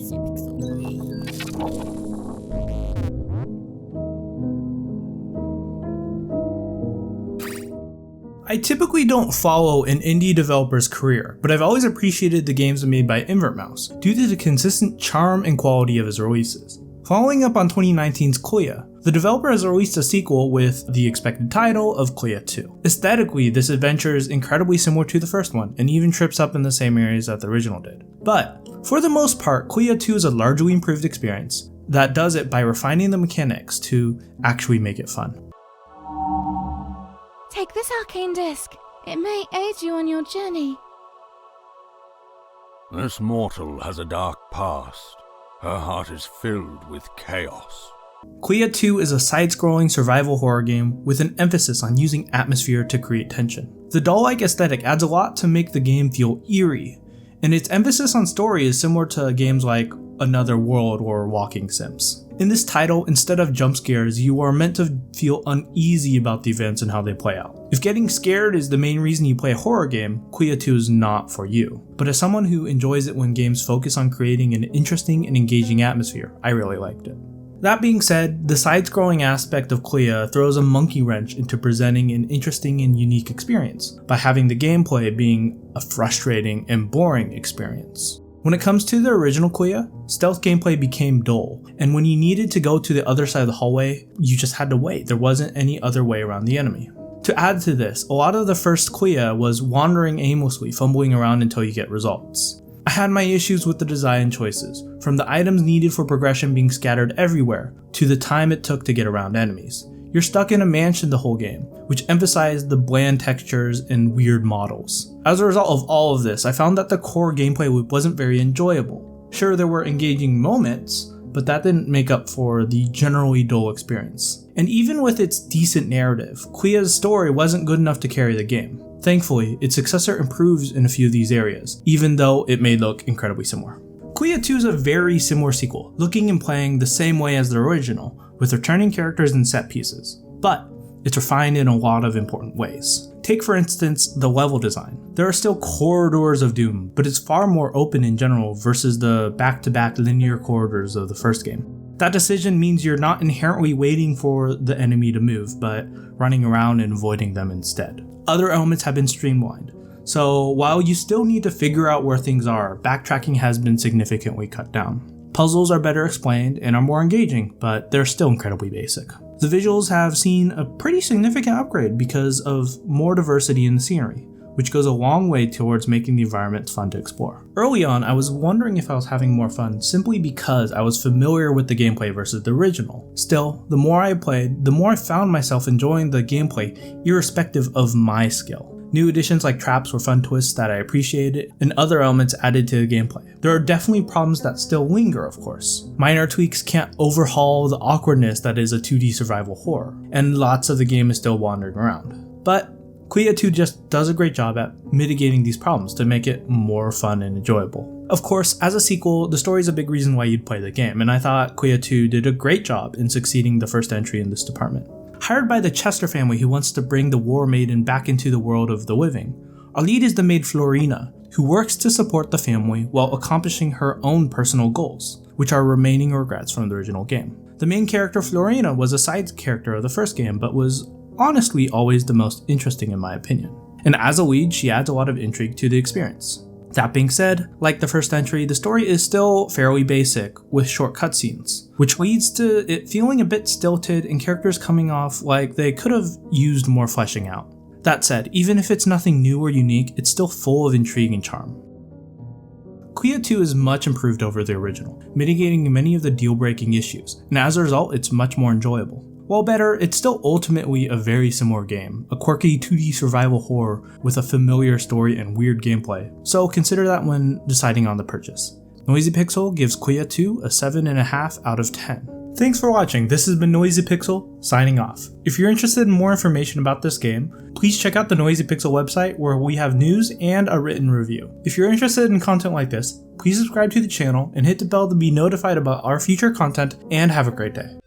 I typically don't follow an indie developer's career, but I've always appreciated the games made by Invertmouse due to the consistent charm and quality of his releases. Following up on 2019's Clea, the developer has released a sequel with the expected title of Clea 2. Aesthetically, this adventure is incredibly similar to the first one, and even trips up in the same areas that the original did. But, for the most part, Clea 2 is a largely improved experience that does it by refining the mechanics to actually make it fun. Take this arcane disc. It may aid you on your journey. This mortal has a dark past. Her heart is filled with chaos. Clea 2 is a side-scrolling survival horror game with an emphasis on using atmosphere to create tension. The doll-like aesthetic adds a lot to make the game feel eerie, and its emphasis on story is similar to games like Another World or Walking Sims. In this title, instead of jump scares, you are meant to feel uneasy about the events and how they play out. If getting scared is the main reason you play a horror game, Clea 2 is not for you. But as someone who enjoys it when games focus on creating an interesting and engaging atmosphere, I really liked it. That being said, the side-scrolling aspect of Clea throws a monkey wrench into presenting an interesting and unique experience, by having the gameplay being a frustrating and boring experience. When it comes to the original Clea, stealth gameplay became dull, and when you needed to go to the other side of the hallway, you just had to wait. There wasn't any other way around the enemy. To add to this, a lot of the first Clea was wandering aimlessly, fumbling around until you get results. I had my issues with the design choices, from the items needed for progression being scattered everywhere, to the time it took to get around enemies. You're stuck in a mansion the whole game, which emphasized the bland textures and weird models. As a result of all of this, I found that the core gameplay loop wasn't very enjoyable. Sure, there were engaging moments, but that didn't make up for the generally dull experience. And even with its decent narrative, Clea's story wasn't good enough to carry the game. Thankfully, its successor improves in a few of these areas, even though it may look incredibly similar. Clea 2 is a very similar sequel, looking and playing the same way as the original, with returning characters and set pieces, but it's refined in a lot of important ways. Take for instance the level design. There are still corridors of doom, but it's far more open in general versus the back-to-back linear corridors of the first game. That decision means you're not inherently waiting for the enemy to move, but running around and avoiding them instead. Other elements have been streamlined, so while you still need to figure out where things are, backtracking has been significantly cut down. Puzzles are better explained and are more engaging, but they're still incredibly basic. The visuals have seen a pretty significant upgrade because of more diversity in the scenery, which goes a long way towards making the environments fun to explore. Early on, I was wondering if I was having more fun simply because I was familiar with the gameplay versus the original. Still, the more I played, the more I found myself enjoying the gameplay irrespective of my skill. New additions like traps were fun twists that I appreciated, and other elements added to the gameplay. There are definitely problems that still linger, of course. Minor tweaks can't overhaul the awkwardness that is a 2D survival horror, and lots of the game is still wandering around. But Clea 2 just does a great job at mitigating these problems to make it more fun and enjoyable. Of course, as a sequel, the story is a big reason why you'd play the game, and I thought Clea 2 did a great job in succeeding the first entry in this department. Hired by the Chester family who wants to bring the War Maiden back into the world of the living, our lead is the maid Florina, who works to support the family while accomplishing her own personal goals, which are remaining regrets from the original game. The main character Florina was a side character of the first game, but was honestly always the most interesting in my opinion. And as a lead, she adds a lot of intrigue to the experience. That being said, like the first entry, the story is still fairly basic, with short cutscenes, which leads to it feeling a bit stilted and characters coming off like they could have used more fleshing out. That said, even if it's nothing new or unique, it's still full of intrigue and charm. Clea 2 is much improved over the original, mitigating many of the deal-breaking issues, and as a result, it's much more enjoyable. While better, it's still ultimately a very similar game, a quirky 2D survival horror with a familiar story and weird gameplay, so consider that when deciding on the purchase. Noisy Pixel gives Clea 2 a 7.5 out of 10. Thanks for watching, this has been Noisy Pixel, signing off. If you're interested in more information about this game, please check out the Noisy Pixel website where we have news and a written review. If you're interested in content like this, please subscribe to the channel and hit the bell to be notified about our future content, and have a great day.